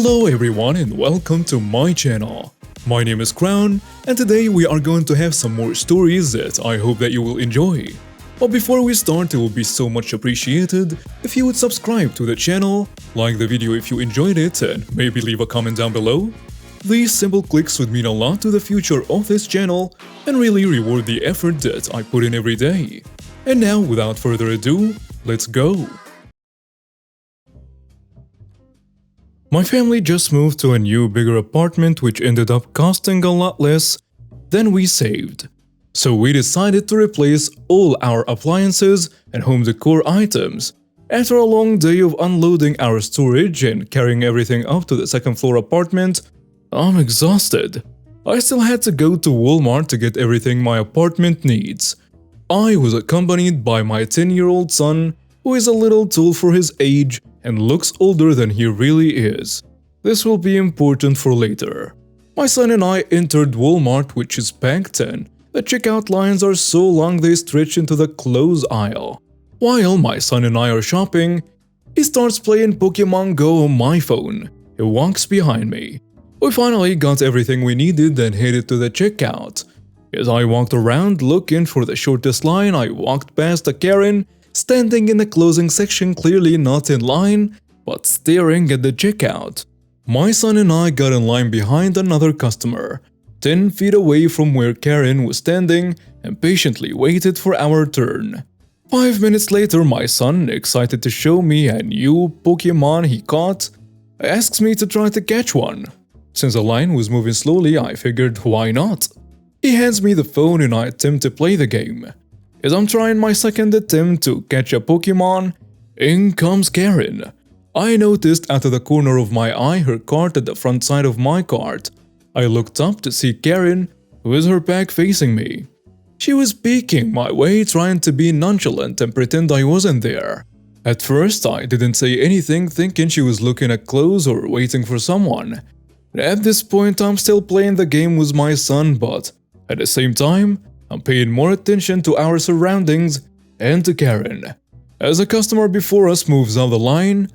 Hello everyone and welcome to my channel. My name is Crown and today we are going to have some more stories that I hope that you will enjoy. But before we start, it will be so much appreciated if you would subscribe to the channel, like the video if you enjoyed it, and maybe leave a comment down below. These simple clicks would mean a lot to the future of this channel and really reward the effort that I put in every day. And now, without further ado, let's go! My family just moved to a new, bigger apartment which ended up costing a lot less than we saved. So we decided to replace all our appliances and home decor items. After a long day of unloading our storage and carrying everything up to the second floor apartment, I'm exhausted. I still had to go to Walmart to get everything my apartment needs. I was accompanied by my 10-year-old son, who is a little tall for his age and looks older than he really is. This will be important for later. My son and I entered Walmart, which is packed, and the checkout lines are so long they stretch into the clothes aisle. While my son and I are shopping, he starts playing Pokemon Go on my phone. He walks behind me. We finally got everything we needed and headed to the checkout. As I walked around looking for the shortest line, I walked past a Karen standing in the closing section, clearly not in line, but staring at the checkout. My son and I got in line behind another customer, 10 feet away from where Karen was standing, and patiently waited for our turn. 5 minutes later, my son, excited to show me a new Pokemon he caught, asks me to try to catch one. Since the line was moving slowly, I figured why not? He hands me the phone and I attempt to play the game. As I'm trying my second attempt to catch a Pokemon, in comes Karen. I noticed out of the corner of my eye her cart at the front side of my cart. I looked up to see Karen with her back facing me. She was peeking my way, trying to be nonchalant and pretend I wasn't there. At first, I didn't say anything, thinking she was looking at clothes or waiting for someone. At this point, I'm still playing the game with my son, but at the same time, I'm paying more attention to our surroundings and to Karen. As a customer before us moves down the line,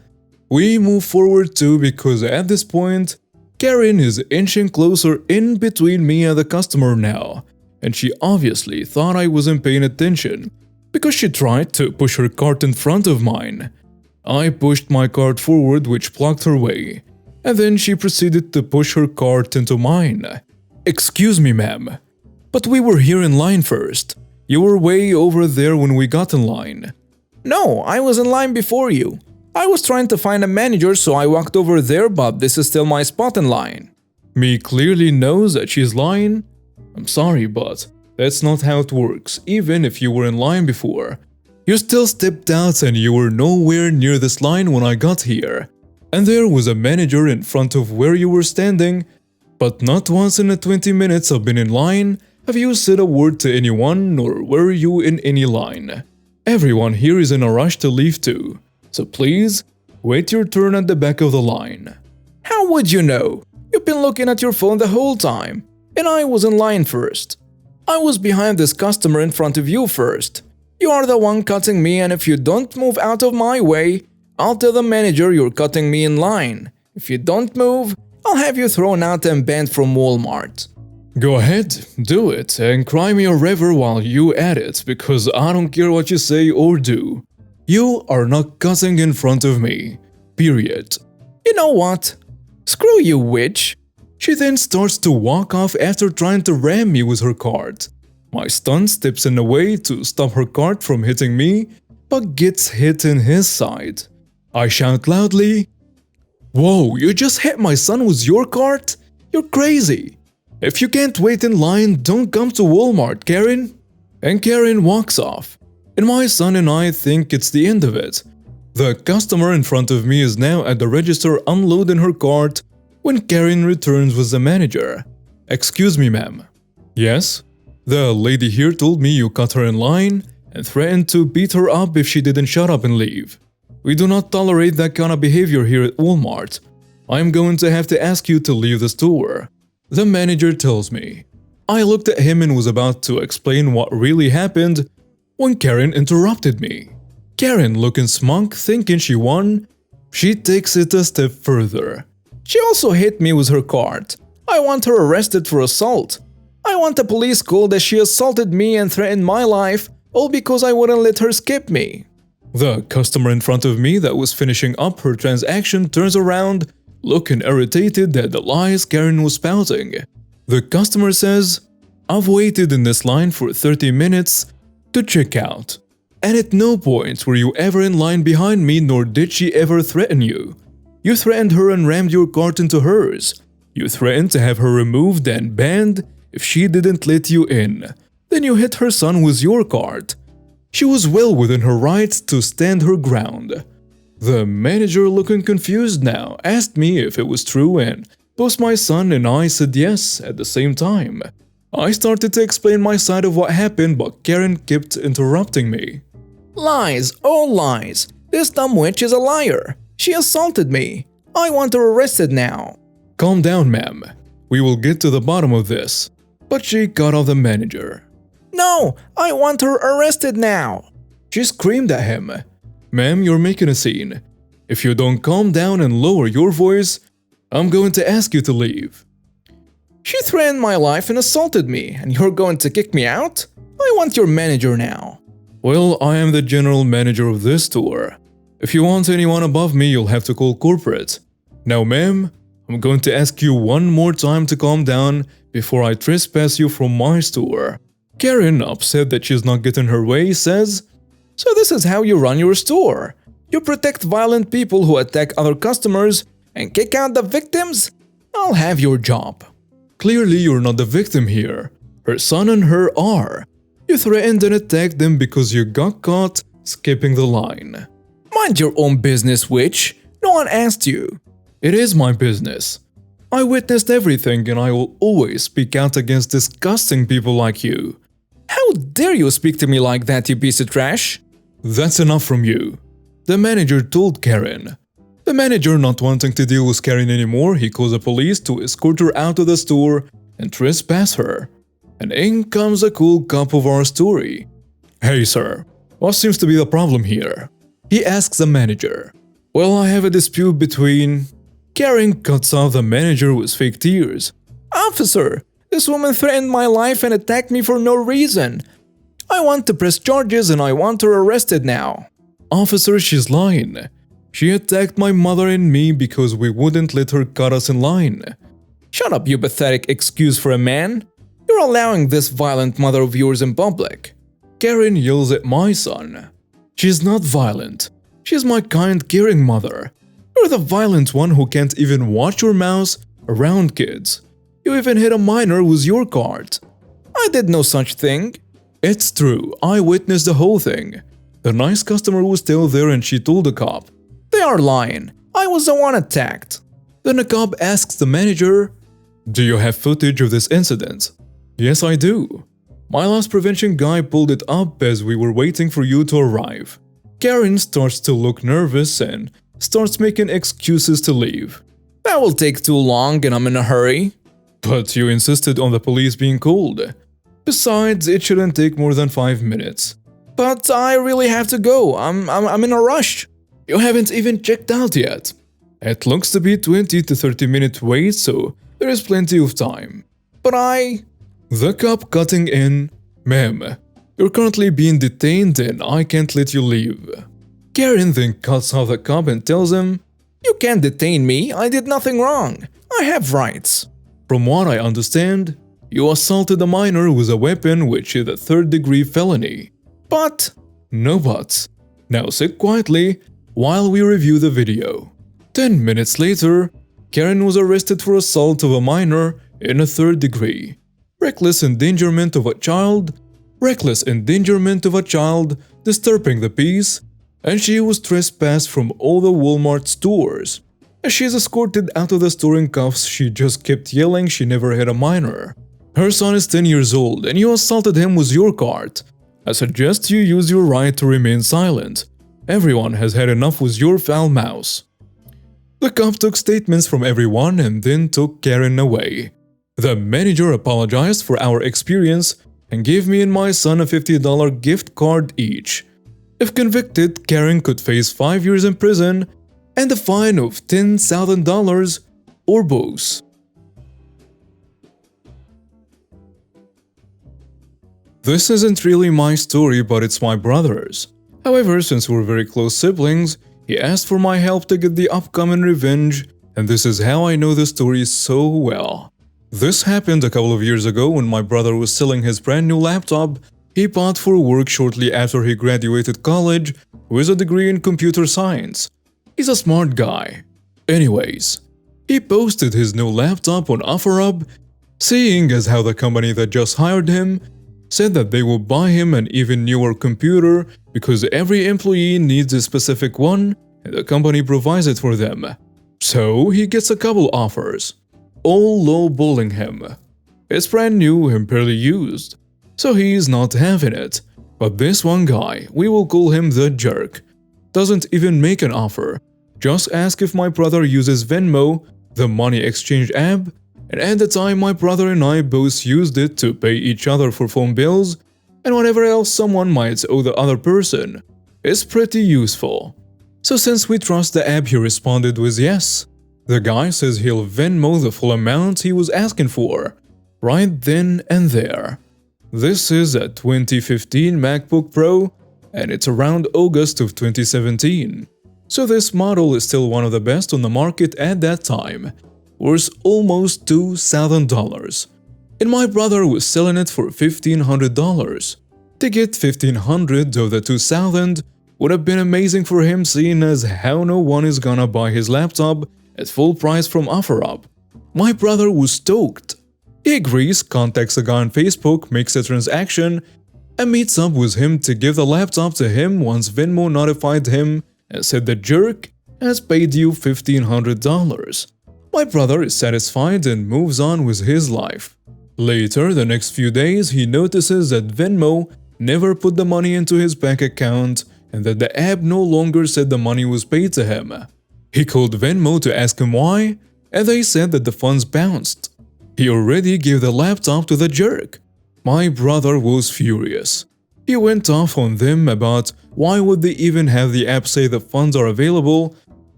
we move forward too, because at this point, Karen is inching closer in between me and the customer now, and she obviously thought I wasn't paying attention because she tried to push her cart in front of mine. I pushed my cart forward, which blocked her way, and then she proceeded to push her cart into mine. "Excuse me, ma'am, but we were here in line first. You were way over there when we got in line." "No, I was in line before you. I was trying to find a manager, so I walked over there, but this is still my spot in line." Me clearly knows that she's lying. I'm sorry, but that's not how it works. Even if you were in line before, you still stepped out and you were nowhere near this line when I got here. And there was a manager in front of where you were standing, but not once in the 20 minutes I've been in line have you said a word to anyone, nor were you in any line. Everyone here is in a rush to leave too, so please, wait your turn at the back of the line. "How would you know? You've been looking at your phone the whole time, and I was in line first. I was behind this customer in front of you first. You are the one cutting me, and if you don't move out of my way, I'll tell the manager you're cutting me in line. If you don't move, I'll have you thrown out and banned from Walmart." Go ahead, do it, and cry me a river while you at it, because I don't care what you say or do. You are not cutting in front of me. Period. "You know what? Screw you, witch." She then starts to walk off after trying to ram me with her cart. My son steps in the way to stop her cart from hitting me, but gets hit in his side. I shout loudly, "Whoa, you just hit my son with your cart? You're crazy. If you can't wait in line, don't come to Walmart, Karen." And Karen walks off, and my son and I think it's the end of it. The customer in front of me is now at the register unloading her cart when Karen returns with the manager. "Excuse me, ma'am." "Yes?" "The lady here told me you cut her in line and threatened to beat her up if she didn't shut up and leave. We do not tolerate that kind of behavior here at Walmart. I'm going to have to ask you to leave the store," the manager tells me. I looked at him and was about to explain what really happened when Karen interrupted me. Karen, looking smug, thinking she won, she takes it a step further. She also hit me with her cart. I want her arrested for assault. I want a police called as she assaulted me and threatened my life, all because I wouldn't let her skip me. The customer in front of me that was finishing up her transaction turns around, looking irritated at the lies Karen was spouting. The customer says, "I've waited in this line for 30 minutes to check out, and at no point were you ever in line behind me, nor did she ever threaten you. You threatened her and rammed your cart into hers. You threatened to have her removed and banned if she didn't let you in. Then you hit her son with your cart. She was well within her rights to stand her ground." The manager, looking confused now, asked me if it was true, and both my son and I said yes at the same time. I started to explain my side of what happened, but Karen kept interrupting me. Lies, all lies. This dumb witch is a liar. She assaulted me. I want her arrested now. "Calm down, ma'am. We will get to the bottom of this." But she cut off the manager. No, I want her arrested now. She screamed at him. "Ma'am, you're making a scene. If you don't calm down and lower your voice, I'm going to ask you to leave." She threatened my life and assaulted me, and you're going to kick me out? I want your manager now. "Well, I am the general manager of this store. If you want anyone above me, you'll have to call corporate. Now, ma'am, I'm going to ask you one more time to calm down before I trespass you from my store." Karen, upset that she's not getting her way, says, So this is how you run your store? You protect violent people who attack other customers and kick out the victims? I'll have your job. "Clearly, you're not the victim here. Her son and her are. You threatened and attacked them because you got caught skipping the line." Mind your own business, witch. No one asked you. "It is my business. I witnessed everything, and I will always speak out against disgusting people like you." How dare you speak to me like that, you piece of trash? "That's enough from you," the manager told Karen. The manager, not wanting to deal with Karen anymore, he calls the police to escort her out of the store and trespass her. And in comes a cool cop of our story. "Hey sir, what seems to be the problem here?" he asks the manager. "Well, I have a dispute between..." Karen cuts off the manager with fake tears. Officer, this woman threatened my life and attacked me for no reason. I want to press charges and I want her arrested now. "Officer, she's lying. She attacked my mother and me because we wouldn't let her cut us in line." Shut up, you pathetic excuse for a man. You're allowing this violent mother of yours in public. Karen yells at my son. "She's not violent. She's my kind, caring mother. You're the violent one who can't even watch your mouth around kids. You even hit a minor with your cart." I did no such thing. "It's true. I witnessed the whole thing. The nice customer was still there and she told the cop." They are lying. I was the one attacked. Then the cop asks the manager, "Do you have footage of this incident?" "Yes, I do. My loss prevention guy pulled it up as we were waiting for you to arrive." Karen starts to look nervous and starts making excuses to leave. That will take too long and I'm in a hurry. "But you insisted on the police being called. Besides, it shouldn't take more than 5 minutes." But I really have to go. I'm in a rush. "You haven't even checked out yet. It looks to be 20 to 30-minute wait, so there is plenty of time." But I... The cop cutting in, "Ma'am, you're currently being detained and I can't let you leave." Karen then cuts off the cop and tells him, You can't detain me. I did nothing wrong. I have rights. "From what I understand, you assaulted a minor with a weapon, which is a third-degree felony." But... "No buts. Now sit quietly while we review the video." 10 minutes later, Karen was arrested for assault of a minor in a third degree, reckless endangerment of a child, disturbing the peace, and she was trespassed from all the Walmart stores. As she is escorted out of the store in cuffs, she just kept yelling she never hit a minor. Her son is 10 years old and you assaulted him with your cart. I suggest you use your right to remain silent. Everyone has had enough with your foul mouth. The cop took statements from everyone and then took Karen away. The manager apologized for our experience and gave me and my son a $50 gift card each. If convicted, Karen could face 5 years in prison and a fine of $10,000 or both. This isn't really my story, but it's my brother's. However, since we're very close siblings, he asked for my help to get the upcoming revenge, and this is how I know the story so well. This happened a couple of years ago when my brother was selling his brand new laptop he bought for work shortly after he graduated college with a degree in computer science. He's a smart guy. Anyways, he posted his new laptop on OfferUp, seeing as how the company that just hired him said that they will buy him an even newer computer because every employee needs a specific one and the company provides it for them. So he gets a couple offers, all lowballing him. It's brand new and barely used, so he's not having it. But this one guy, we will call him the jerk, doesn't even make an offer, just ask if my brother uses Venmo, the money exchange app, and at the time my brother and I both used it to pay each other for phone bills and whatever else someone might owe the other person. It's pretty useful. So since we trust the app, he responded with yes. The guy says he'll Venmo the full amount he was asking for, right then and there. This is a 2015 MacBook Pro and it's around August of 2017. So this model is still one of the best on the market at that time, worth almost $2,000. And my brother was selling it for $1,500. To get $1,500 of the $2,000 would have been amazing for him, seeing as how no one is gonna buy his laptop at full price from OfferUp. My brother was stoked. He agrees, contacts a guy on Facebook, makes a transaction, and meets up with him to give the laptop to him once Venmo notified him and said the jerk has paid you $1,500. My brother is satisfied and moves on with his life. Later, the next few days, he notices that Venmo never put the money into his bank account and that the app no longer said the money was paid to him. He called Venmo to ask him why, and they said that the funds bounced. He already gave the laptop to the jerk. My brother was furious. He went off on them about why would they even have the app say the funds are available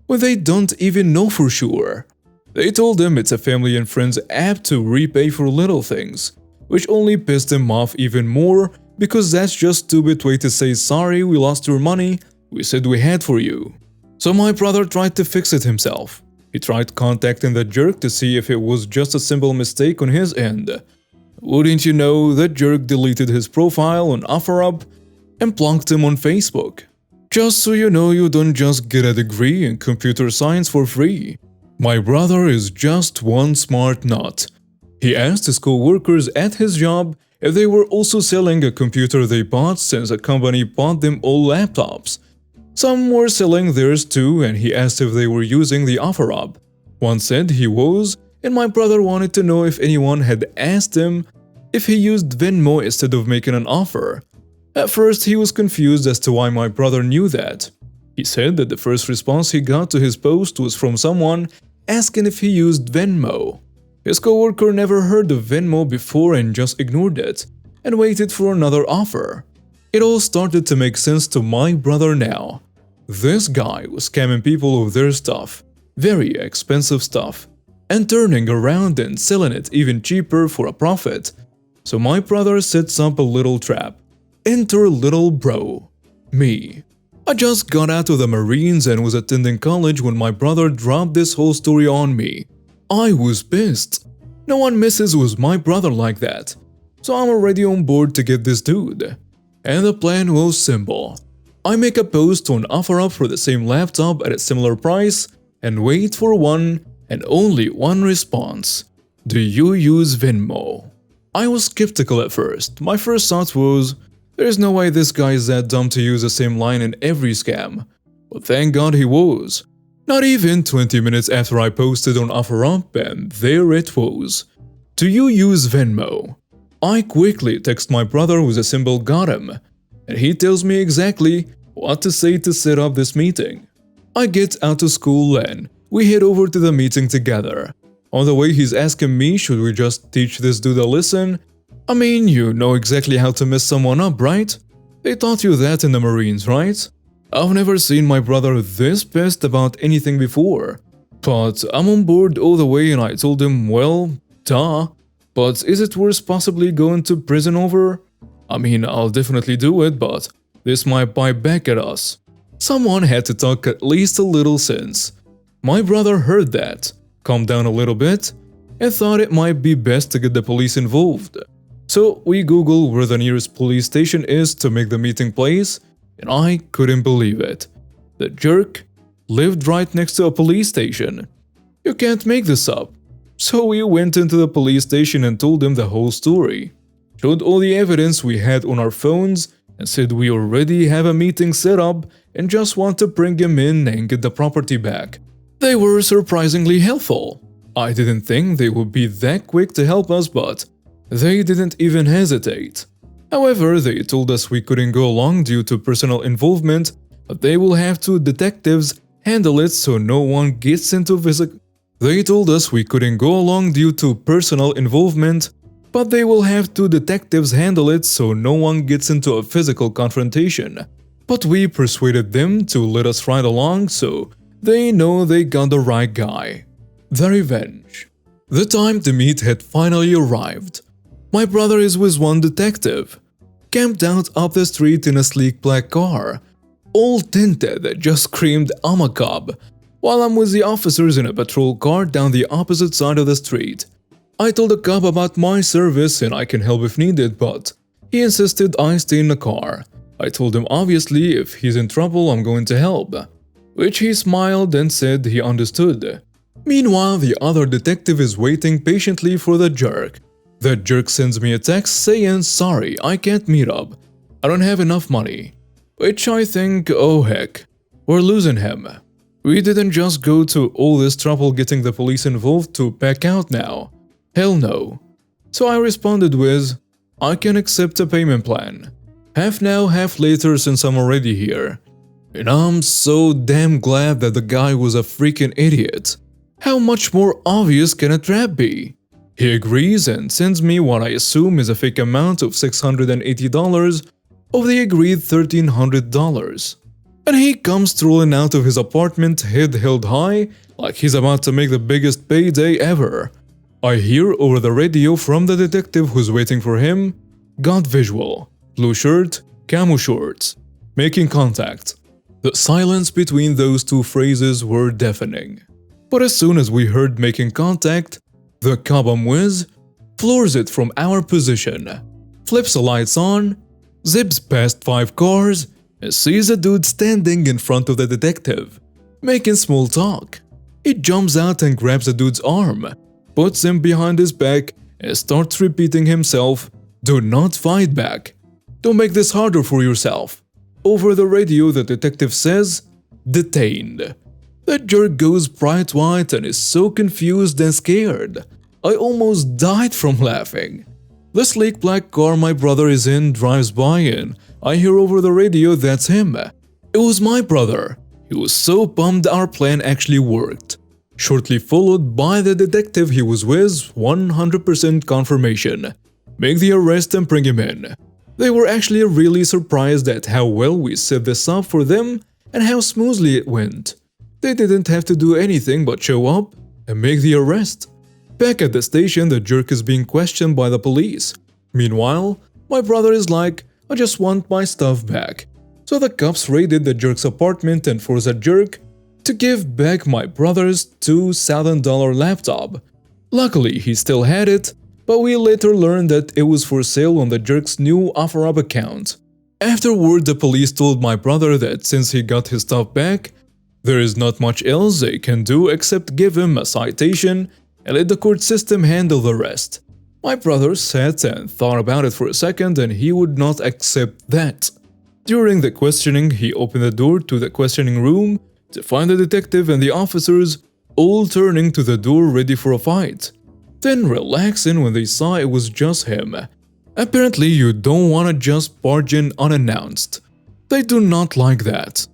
when they don't even know for sure. They told him it's a family and friends app to repay for little things, which only pissed him off even more because that's just a stupid way to say sorry, we lost your money, we said we had for you. So my brother tried to fix it himself. He tried contacting the jerk to see if it was just a simple mistake on his end. Wouldn't you know, the jerk deleted his profile on OfferUp and blocked him on Facebook. Just so you know, you don't just get a degree in computer science for free. My brother is just one smart nut. He asked his co-workers at his job if they were also selling a computer they bought since a company bought them all laptops. Some were selling theirs too, and he asked if they were using the OfferUp. One said he was, and my brother wanted to know if anyone had asked him if he used Venmo instead of making an offer. At first, he was confused as to why my brother knew that. He said that the first response he got to his post was from someone asking if he used Venmo. His coworker never heard of Venmo before and just ignored it, and waited for another offer. It all started to make sense to my brother now. This guy was scamming people of their stuff, very expensive stuff, and turning around and selling it even cheaper for a profit. So my brother sets up a little trap. Enter little bro, me. I just got out of the Marines and was attending college when my brother dropped this whole story on me. I was pissed. No one messes with my brother like that. So I'm already on board to get this dude. And the plan was simple. I make a post on OfferUp for the same laptop at a similar price and wait for one and only one response. Do you use Venmo? I was skeptical at first. My first thought was, there's no way this guy is that dumb to use the same line in every scam. But thank God he was. Not even 20 minutes after I posted on OfferUp, and there it was. Do you use Venmo? I quickly text my brother with a symbol got him, and he tells me exactly what to say to set up this meeting. I get out of school and we head over to the meeting together. On the way, he's asking me, should we just teach this dude a lesson? I mean, you know exactly how to mess someone up, right? They taught you that in the Marines, right? I've never seen my brother this pissed about anything before. But I'm on board all the way and I told him, well, duh, but is it worth possibly going to prison over? I mean, I'll definitely do it, but this might bite back at us. Someone had to talk at least a little sense. My brother heard that, calmed down a little bit, and thought it might be best to get the police involved. So we Googled where the nearest police station is to make the meeting place, and I couldn't believe it. The jerk lived right next to a police station. You can't make this up. So we went into the police station and told him the whole story. Showed all the evidence we had on our phones and said we already have a meeting set up and just want to bring him in and get the property back. They were surprisingly helpful. I didn't think they would be that quick to help us, but they didn't even hesitate. However, they told us we couldn't go along due to personal involvement, but they will have two detectives handle it so no one gets into physical. They told us we couldn't go along due to personal involvement, but they will have two detectives handle it so no one gets into a physical confrontation. But we persuaded them to let us ride along so they know they got the right guy. The revenge. The time to meet had finally arrived. My brother is with one detective, camped out up the street in a sleek black car, all tinted that just screamed "I'm a cop," while I'm with the officers in a patrol car down the opposite side of the street. I told the cop about my service and I can help if needed, but he insisted I stay in the car. I told him obviously if he's in trouble I'm going to help, which he smiled and said he understood. Meanwhile, the other detective is waiting patiently for the jerk. The jerk sends me a text saying, "Sorry, I can't meet up. I don't have enough money." Which I think, oh heck, we're losing him. We didn't just go to all this trouble getting the police involved to back out now. Hell no. So I responded with, "I can accept a payment plan. Half now, half later since I'm already here." And I'm so damn glad that the guy was a freaking idiot. How much more obvious can a trap be? He agrees and sends me what I assume is a fake amount of $680 of the agreed $1,300. And he comes strolling out of his apartment, head held high, like he's about to make the biggest payday ever. I hear over the radio from the detective who's waiting for him, "Got visual, blue shirt, camo shorts, making contact." The silence between those two phrases were deafening. But as soon as we heard making contact, the cop I'm with floors it from our position, flips the lights on, zips past 5 cars, and sees a dude standing in front of the detective, making small talk. He jumps out and grabs the dude's arm, puts him behind his back, and starts repeating himself, "Do not fight back. Don't make this harder for yourself." Over the radio, the detective says, "Detained." The jerk goes bright white and is so confused and scared. I almost died from laughing. The sleek black car my brother is in drives by and I hear over the radio that's him. It was my brother. He was so pumped our plan actually worked. Shortly followed by the detective he was with, 100% confirmation. Make the arrest and bring him in. They were actually really surprised at how well we set this up for them and how smoothly it went. They didn't have to do anything but show up and make the arrest. Back at the station, the jerk is being questioned by the police. Meanwhile, my brother is like, "I just want my stuff back." So the cops raided the jerk's apartment and forced the jerk to give back my brother's $2,000 laptop. Luckily, he still had it, but we later learned that it was for sale on the jerk's new OfferUp account. Afterward, the police told my brother that since he got his stuff back, there is not much else they can do except give him a citation and let the court system handle the rest. My brother sat and thought about it for a second and he would not accept that. During the questioning, he opened the door to the questioning room to find the detective and the officers all turning to the door ready for a fight, then relaxing when they saw it was just him. Apparently, you don't want to just barge in unannounced. They do not like that.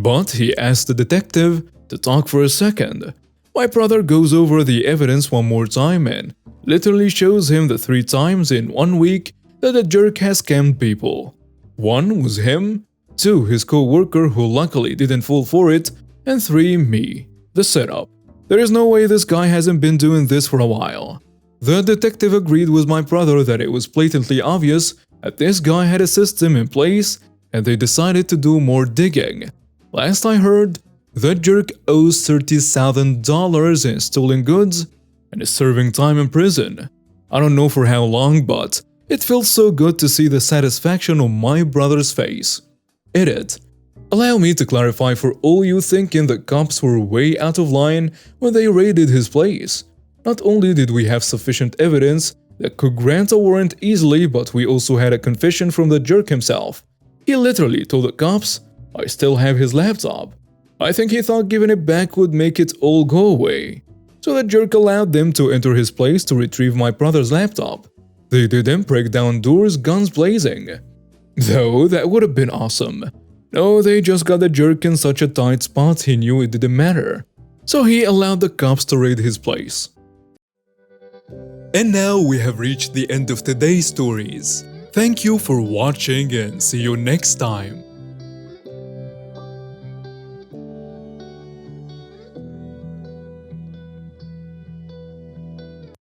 But he asked the detective to talk for a second. My brother goes over the evidence one more time and literally shows him the 3 times in 1 week that the jerk has scammed people. 1 was him, 2 his co-worker who luckily didn't fall for it, and 3 me, the setup. There is no way this guy hasn't been doing this for a while. The detective agreed with my brother that it was blatantly obvious that this guy had a system in place, and they decided to do more digging. Last I heard, that jerk owes $30,000 in stolen goods and is serving time in prison. I don't know for how long, but it feels so good to see the satisfaction on my brother's face. Edit. Allow me to clarify for all you thinking that cops were way out of line when they raided his place. Not only did we have sufficient evidence that could grant a warrant easily, but we also had a confession from the jerk himself. He literally told the cops, "I still have his laptop." I think he thought giving it back would make it all go away. So the jerk allowed them to enter his place to retrieve my brother's laptop. They didn't break down doors, guns blazing. Though that would have been awesome. No, they just got the jerk in such a tight spot he knew it didn't matter. So he allowed the cops to raid his place. And now we have reached the end of today's stories. Thank you for watching and see you next time.